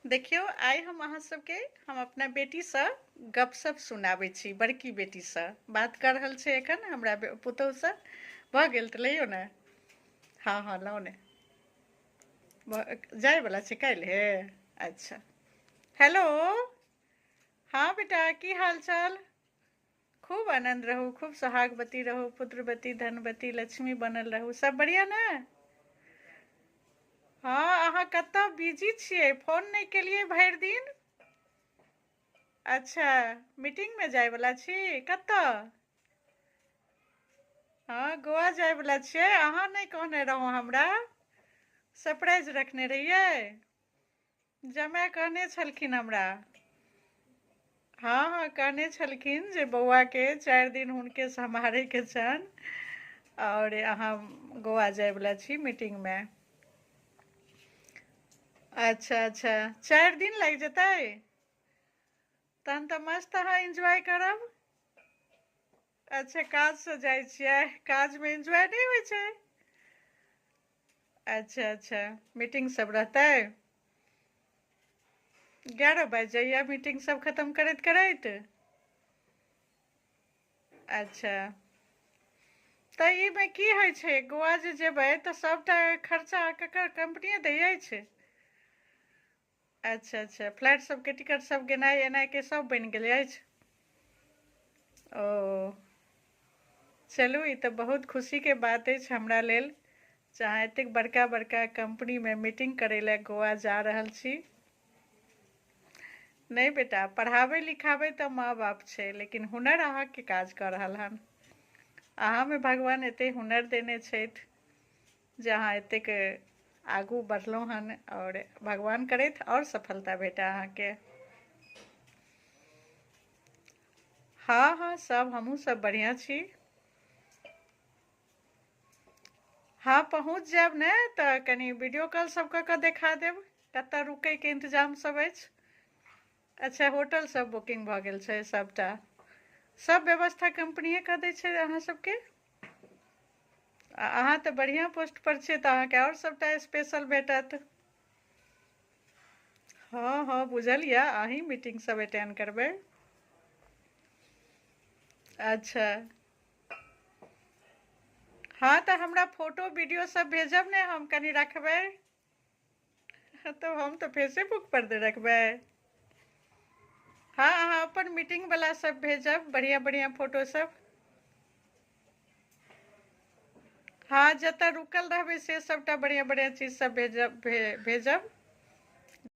देखियो आइ हम अहाँ सबके हम अपना बेटीसँ गपशप सुनाबै छी। बड़की बेटीसँ बात कर रहल छै एखन हमरा पुतहुसँ। भऽ गेल तऽ लइयो ने। हाँ हाँ लाओ ने। जायवला छै काल्हि। अच्छा हेलो। हाँ बेटा की हाल चाल। खूब आनंद रहू, खूब सोहागवती रहू, पुत्रवती धनवती लक्ष्मी बनल रहू। सब बढ़िया ने। हाँ अहाँ कतऽ बिजी छियै, फोन नहीं केलिए भरि दिन। अच्छा मीटिंग में जायवला छी कतऽ। हाँ गोवा जायवला छियै। अहाँ नहीं कहने रहौं हमरा। सरप्राइज रखने रहियै। जमाय कहने छलखिन हमरा। हाँ हाँ कहने छलखिन जे बौआके 4 दिन हुनके सम्हारैके छनि और अहाँ गोवा जायवला छी मीटिंग में। अच्छा अच्छा 4 दिन लागि जेतै। तहन तऽ मस्त अहाँ एंजॉय करब। अच्छा काजसँ जाइ छियै, काजमे एंजॉय नहीं होइ छै। अच्छा अच्छा मीटिंग सब रहतै। 11 बाजि जाइए मीटिंग सब खत्म करैत करैत। अच्छा तऽ ई में की होइ छै, गोवा जे जेबै तऽ सबटा खर्चा केकर कंपनिये दै अछि। अच्छा अच्छा फ्लाइट सबके टिकट सब गेनाइ एनाइ के सब बनि गेल अछि। ओ चलू ई तऽ बहुत खुशीके बात अछि हमरा लेल। जहाँ एतेक बड़का बड़का कंपनी में मीटिंग करै लए गोवा जा रहल छी। नहीं बेटा पढ़ाबै लिखाबै तऽ माँ बाप छै, लेकिन हुनर अहाँके काज कऽ रहल हन। अहाँ में भगवान एते हुनर देने छथि जे अहाँ एतेक आगू बढ़लहुँ हन और भगवान करैथ और सफलता भेटै अहाँके। हाँ हाँ सब हमहूँ सब बढ़ियाँ छी। हाँ पहुँच जायब ने तऽ कनि वीडियो कॉल सब कऽ देखा देब कतऽ रुकैके इंतजाम सब अछि। अच्छा होटल सब बुकिंग भऽ गेल छै सबटा। सब व्यवस्था कंपनीये कऽ दै छै अहाँ सबके। अहाँ तऽ बढ़ियाँ पोस्ट पर छियै तऽ अहाँके और सबटा स्पेशल भेटत। हाँ हाँ बुझल यऽ अहीं मीटिंग सब अटेंड करबै। अच्छा हाँ तऽ हमरा फोटो वीडियो सब भेजब ने, हम कनि रखबै। तो हम तो फेसेबुक पर दे रखबै। हाँ अहाँ अपन मीटिंग वाला सब भेजब बढ़िया बढ़िया फोटो सब। हाँ जतऽ रुकल रहबै से सबटा बढ़िया बढ़िया चीज सब भेजब।